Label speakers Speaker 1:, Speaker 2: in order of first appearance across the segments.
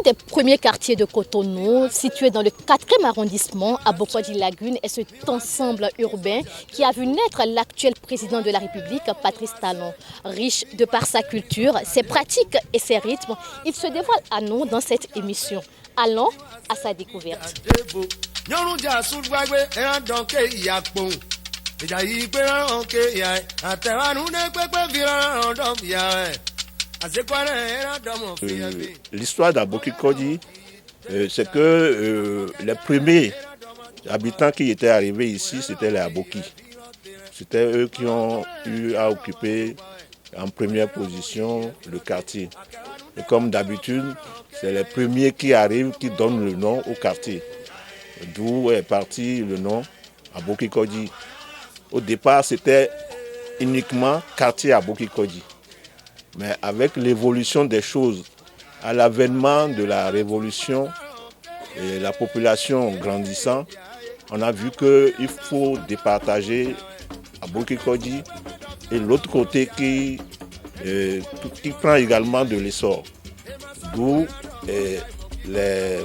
Speaker 1: des premiers quartiers de Cotonou, situé dans le 4e arrondissement, à Bokoji Lagune, est cet ensemble urbain qui a vu naître l'actuel président de la République, Patrice Talon. Riche de par sa culture, ses pratiques et ses rythmes, il se dévoile à nous dans cette émission. Allons à sa découverte.
Speaker 2: L'histoire d'Aboki Kodji, c'est que les premiers habitants qui étaient arrivés ici, c'était les Aboki. C'était eux qui ont eu à occuper en première position le quartier. Et comme d'habitude, c'est les premiers qui arrivent qui donnent le nom au quartier. D'où est parti le nom Aboki Kodji. Au départ, c'était uniquement quartier Aboki Kodji. Mais avec l'évolution des choses, à l'avènement de la révolution et la population grandissant, on a vu qu'il faut départager Aboki Kodji et l'autre côté qui prend également de l'essor. D'où les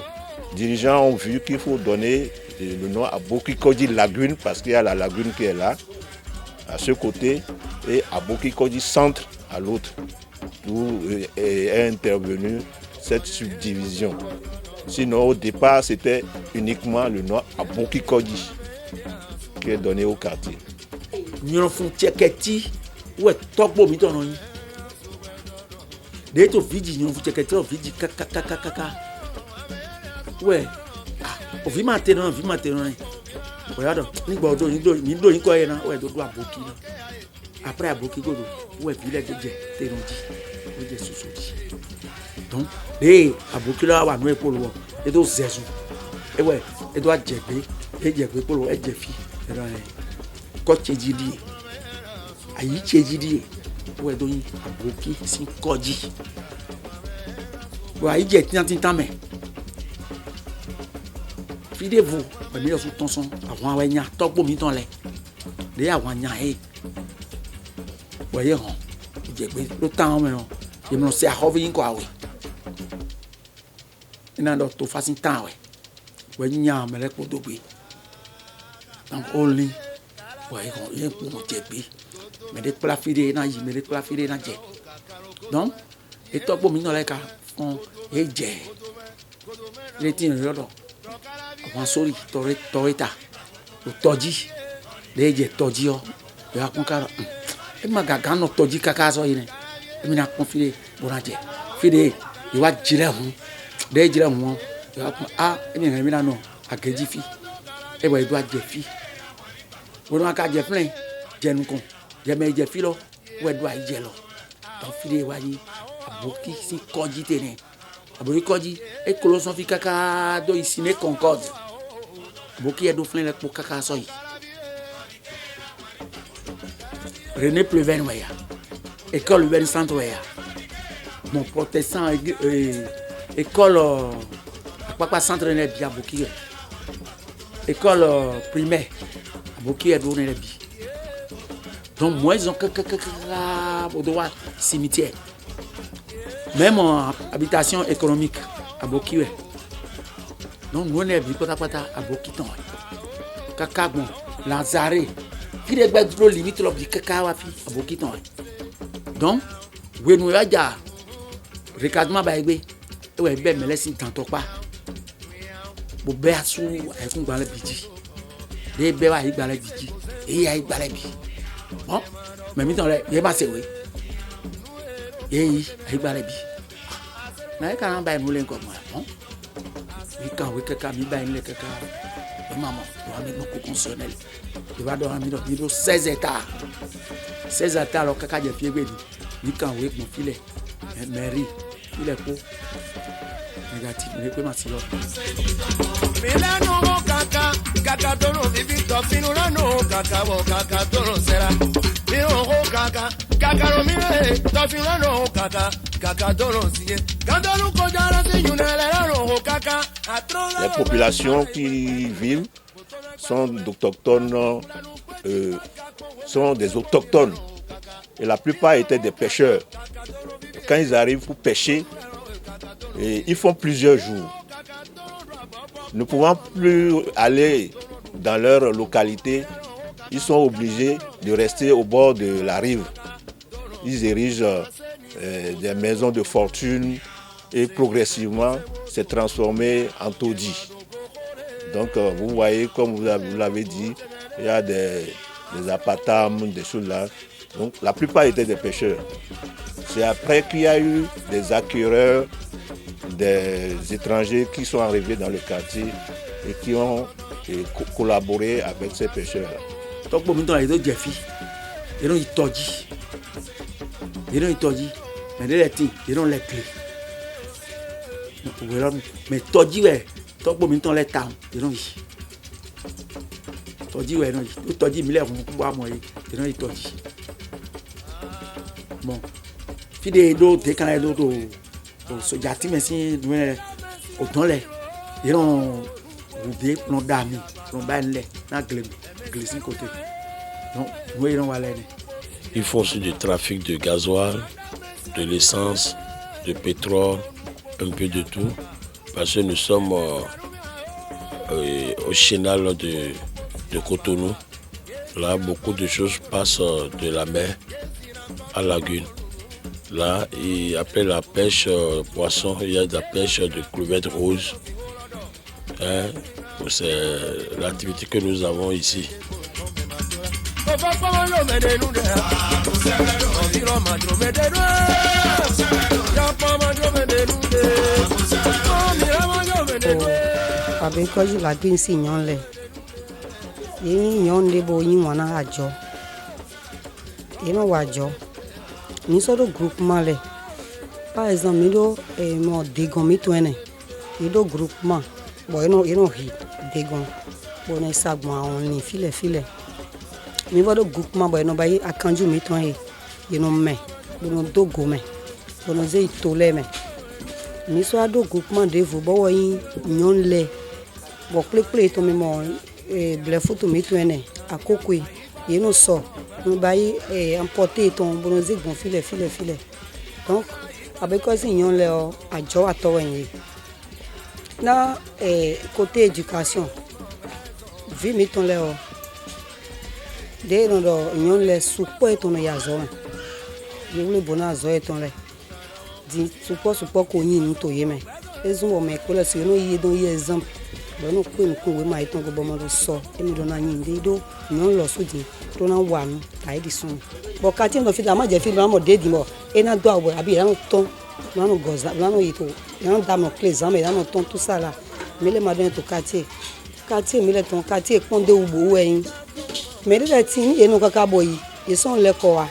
Speaker 2: dirigeants ont vu qu'il faut donner le nom à Aboki Kodji Lagune parce qu'il y a la lagune qui est là, à ce côté, et Aboki Kodji Centre à l'autre. D'où est intervenue cette subdivision. Sinon, au départ, c'était uniquement le nom Aboki Kodji qui est donné au quartier.
Speaker 3: Nous avons fait ouais, tokbo mi tono yi. De to vidi ni on fait que to vidi kaka. Ouais. O vi materan. Regarde, ni gbodo ni do yin ko yen na, ouais do Aboki na. Après Aboki godo, ouais village de teronji. O je susudi. Donc, Aboki la wa no epolo, e do zezu. E ouais, e do jegbe polo, e jefi. Ko chejidi. Ayi chejidi. Ouais do yin Aboki sin Kodji. Ouais, ayi je tintan me. Fidez-vous, mais yo sous son avant wa nya tokbo mi ton le. De ya wa nya e. Voyez on. Jegbe lo tan me on. Je me sais à revenir quoi oui. Il n'a d'autre façon temps ouais. Ouais nya me le ko dogbe. Donc only ouais on y pour jegbe. Mais des plafide na yi, mais des plafide na je. Donc et tokbo mi non le ka on e je. Les tin rodo. Avant sori toreta. O toji. Les je toji o. Ya kon ka e magaga no toji kaka so yi ne. E mi na confide bonaje. Fide e wa jire hu. De jire hu. Ya kon e mi na no akeji fi. E bo e do aje fi. Bo no ka je flen. Je nu kon. Je me je fi lo. We do aje lo. Donc fide wa yi Aboki si Kodji tene. Aboki Kodji e koloson fi kaka do ici ne Concorde. Aboki e do flen le pour kaka so yi. René Pleven Waya. École Urbaine Centre Waya. Mon protestant école Papa Centre ne bien Aboki. École primaire Aboki est donné les bi. Donc moi ils ont au droit cimetière. Même en habitation économique Aboki. Donc nous on est bi pata Aboki ton. Kaka bon Lazare. Qui est bien trop limite l'objet kaka wa fi Aboki ton. Donc we nous ya ja recadement ba egbe e we be me lesin tanto pa bo be asu e kun gba le biji de be wa igba le biji e ya igba le bi bon mais mi ton le ye ba se we e igba le bi na e kan ba nu le nko mo bon mi kan we kaka mi ba ni le kaka e maman do ami no constitutionnel il va donner mi 16 hectares 16 hectares alors kaka je fi egbe ni kan we mon filet mairie il est pour négatif mais peut m'assurer
Speaker 4: milano kaka toro vivi to finura no kaka bo kaka toro sera mi o kaka ro mi to finura no kaka toro sie kandalu ko jara se yunele ro kaka.
Speaker 2: Les populations qui vivent sont autochtones, sont des autochtones et la plupart étaient des pêcheurs. Quand ils arrivent pour pêcher, Et ils font plusieurs jours. Ne pouvant plus aller dans leur localité, ils sont obligés de rester au bord de la rive. Ils érigent des maisons de fortune et progressivement c'est transformé en taudis. Donc vous voyez, comme vous l'avez dit, il y a des appartements, des choses là. Donc la plupart étaient des pêcheurs. C'est après qu'il y a eu des acquéreurs, des étrangers qui sont arrivés dans le quartier et qui ont collaboré avec ces pêcheurs-là.
Speaker 3: Donc pour maintenant, ils ont des filles, ils ont tordis, mais ils ont les clés. Mais tordis, ouais, donc pour maintenant les temps, ils ont tordis, ouais, non, tordis, mais les pouvoir moi, ils ont tordis. Bon, puis des d'autres, des canaux d'autres, ce gâteau, mais si nous autant les, ils ont roulé, l'ont d'amis, l'ont baillé, n'a glissé côté. Donc, nous ils ont aller.
Speaker 5: Ils font aussi du trafic de gasoil, de l'essence, de pétrole, un peu de tout, parce que nous sommes au chenal de Cotonou. Là, beaucoup de choses passent de la mer à la lagune. Là, après la pêche poisson, il y a de la pêche de crevettes roses. Hein? C'est l'activité que nous avons ici.
Speaker 6: Abekɔdzi la gbe si nyɔnu le ye nyɔnu ɖe bo yi wɔna adzɔ ye no wɔ adzɔ mi sɔ ɖo groupement le par exemple mi ɖo mɔ degon mi to ene mi ɖo groupement bɔn ye no hi degon bɔn ne sagbɔn awon li file mi bɔ ɖo groupement bɔn ye no ba yi akanju mi to ye no mɛ bɔn no do go mɛ bɔn no ze yi to lɛ mɛ mi sɔ ɖo groupement de vo bɔ wɔ yi nyɔnu le bɔn kple to mi mɔ blɛ foto mi to ene akokoe ye no sɔ no ba yi emporter ton bɔn no ze gbɔn file donc abekɔ si nyɔnu le adzɔ atɔ wɔ yi na côté éducation vi mi ton le de no do nyɔnu le sukpɔ ton no ya zɔ me ye wole bona zɔ ton le di sukpɔ ko yin nu to ye me ezun wɔ me ko le so no yi don yi exemple bɔn no ko nu ko we ma ton go bɔ mo do sɔ e mi do na yin de do nyɔnu lɔ so di to na wa nu ta e di sun bɔn kati no fi da ma je fi ma mo de di mo e na do awɔ abi ya no ton na no goza na no yi to na no da mo clé zame na no ton tout ça là me le ma don to quartier me le ton quartier pon de ubo wen me le tin e no kaka boyi e son le ko wa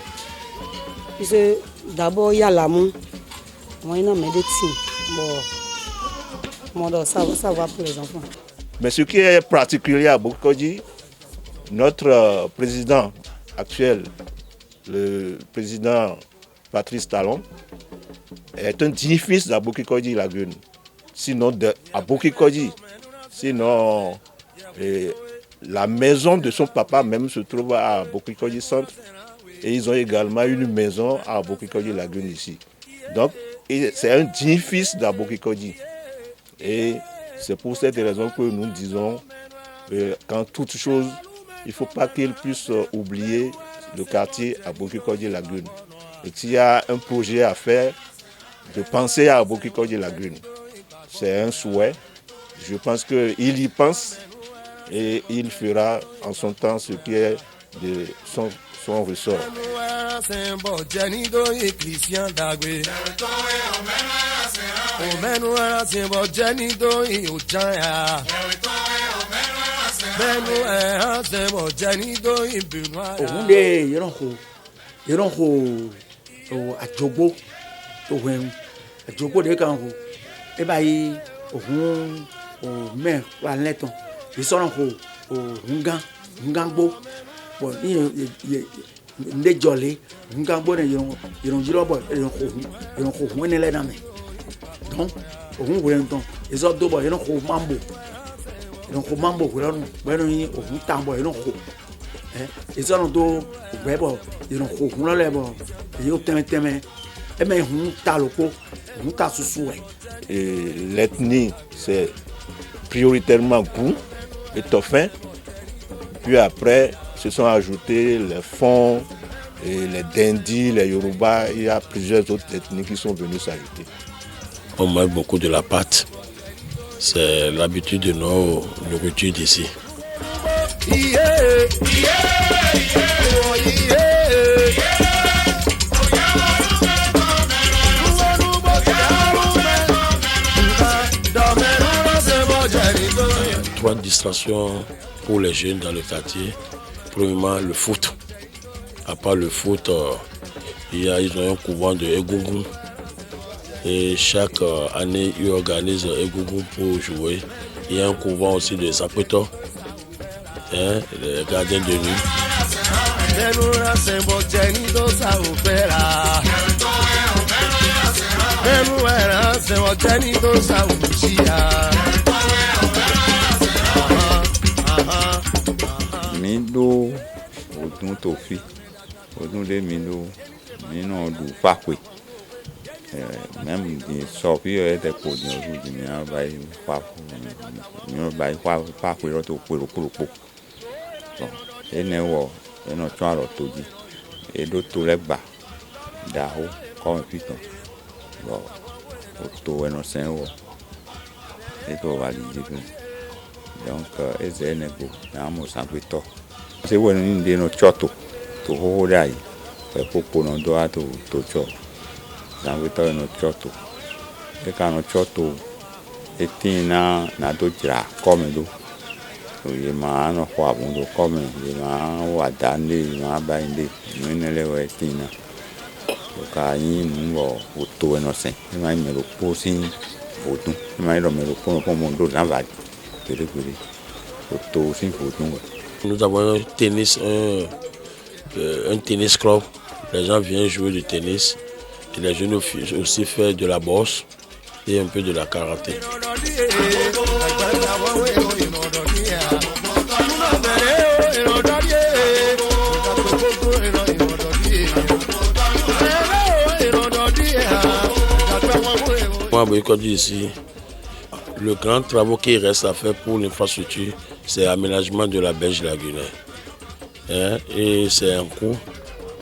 Speaker 6: ise d'abord ya la mu moi na me de tin bon ça va pour les enfants.
Speaker 2: Mais ce qui est particulier à Bokikodji, notre président actuel, le président Patrice Talon, est un digne-fils de Bokikodji Lagune. Sinon, à Bokikodji, sinon, la maison de son papa même se trouve à Bokikodji Centre. Et ils ont également une maison à Bokikodji Lagune ici. Donc, c'est un digne-fils de Bokikodji. Et c'est pour cette raison que nous disons qu'en toute chose, il ne faut pas qu'il puisse oublier le quartier à Bokikodji Lagune. Et s'il y a un projet à faire, de penser à Bokikodji Lagune. C'est un souhait. Je pense qu'il y pense et il fera en son temps ce qui est de son ressort.
Speaker 3: Adjogbo de kan ho e ba yi ohun o me wa leton yi so ran ho o ngangbo bo ni nde jole ngangbo ne yon jiro bo yon ho ne le na me donc ohun wo en ton e so do bo yon ho mambo wo ran bo ni ohun tambo yon ho e so ran do gbe bo yon ho le bo yo teme e me hun ta lopo hun ta susu e
Speaker 2: l'ethnie, c'est prioritairement Gou et Tofin. Puis après, se sont ajoutés les Fonds, et les Dindi, les Yoruba. Il y a plusieurs autres ethnies qui sont venues s'ajouter.
Speaker 5: On mange beaucoup de la pâte. C'est l'habitude de nos nourritures d'ici. Trois distractions pour les jeunes dans le quartier. Premièrement, le foot. À part le foot, ils ont un couvent de Egungun. Et chaque année, ils organisent Egungun pour jouer. Il y a un couvent aussi de Zapeto, les gardiens de nuit.
Speaker 7: Mindo odun tofi odun de mindo mino du pakwe même di sopi e de ko ni oju di mi abai pakwe ro to poro poropo so ene wo eno tun aro toji edo to legba da ho ko piton bo o to eno sen wo e to va di donc eze nego na mo sanpeto se wo ni de no choto to ho dai pe popo no do ato to cho sanpeto no choto e ka no choto e tina na do jira come do o ye ma no kwa bundo come ye ma wa dande ma ba inde ni ne le we tina o ka yin mo o to no sen ma me lo posin o tun ma lo me lo po mondo la va.
Speaker 5: Nous avons un tennis club. Les gens viennent jouer du tennis. Et les jeunes aussi font de la boxe et un peu de la karaté. Moi, je dis ici, le grand travail qui reste à faire pour l'infrastructure, c'est l'aménagement de la berge lagunaire. Et c'est un coût.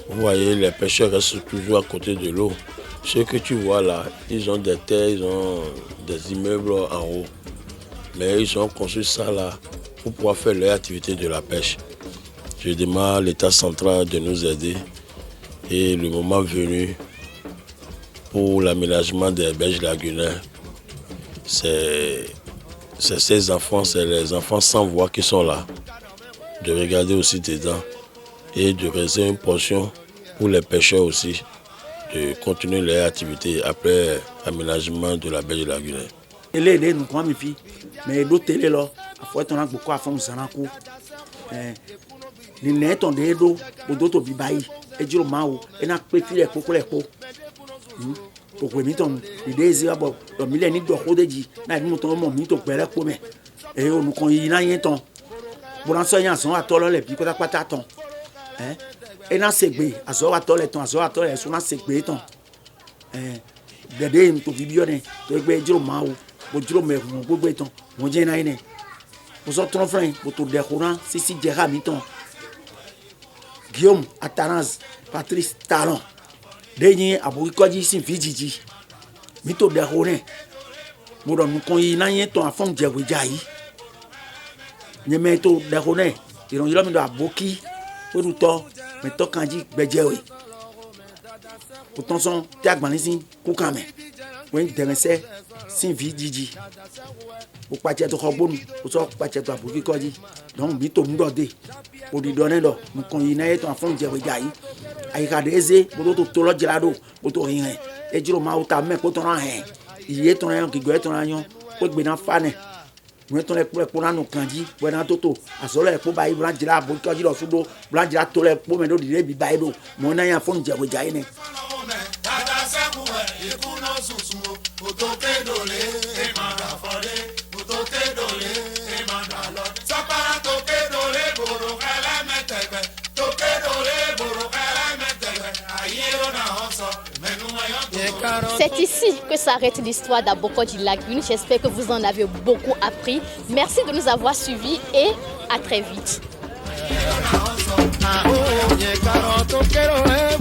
Speaker 5: Vous voyez, les pêcheurs restent toujours à côté de l'eau. Ce que tu vois là, ils ont des terres, ils ont des immeubles en haut. Mais ils ont construit ça là pour pouvoir faire leur activité de la pêche. Je demande à l'État central de nous aider. Et le moment venu pour l'aménagement des berges lagunaires, c'est ces enfants, c'est les enfants sans voix qui sont là. De regarder aussi dedans et de réserver une portion pour les pêcheurs aussi, de continuer leur activité après l'aménagement de la berge lagunaire.
Speaker 3: Pourquoi mi-temps, l'idée est d'abord, le millénaire de Rodegi, n'a pas de moment, mi-temps, pour la première. Et on nous connaît, il y a un temps. Pour l'enseigner, on a toléré les picots à quoi t'attends. Et dans ces baies, à ce moment-là, à ce moment-là, sur dans ces baies, bébé, nous te vivons, tu es bien, Mao, pour dire, mais vous pouvez être, mon Dieu, n'a rien. Vous êtes trop frère, pour tout découvrir, si Djera, mi-temps. Guillaume, Atanas, Patrice Talon. Dernier Aboukodi sin Fidji. Mito de Rone. Moudon nous connaissons ton enfant de Djaouidjaï. Nemeto de Rone. Ils ont eu l'homme de Aboki. Pour tout temps, mais toi quand dit Bedjaoui. Pourtant, son Tiagmanisin Koukame. Oui, Demessé, sin Fidji. Pour pas être robot, pour pas être Aboukodi. Donc, Mito Moudodé. Pour lui donner l'eau, nous connaissons ton enfant de Djaouidjaï. Aïkadeze, boto tolo gelado, boto rien. Et jiro ma uta me ko ton rien. Il est ton rien qui goye ton rien. Ko gbe na fane. Nous ton le pour na no kanji, bo na toto. Asole pour ba ibran jila bo ko jilo sudo, bran jila to le pour me do dire bi ba do. Mo na yan fon je bo jai ne.
Speaker 1: C'est ici que s'arrête l'histoire d'Abokodi Lagune. J'espère que vous en avez beaucoup appris. Merci de nous avoir suivis et à très vite.
Speaker 4: Oye, caro, tú quiero ver,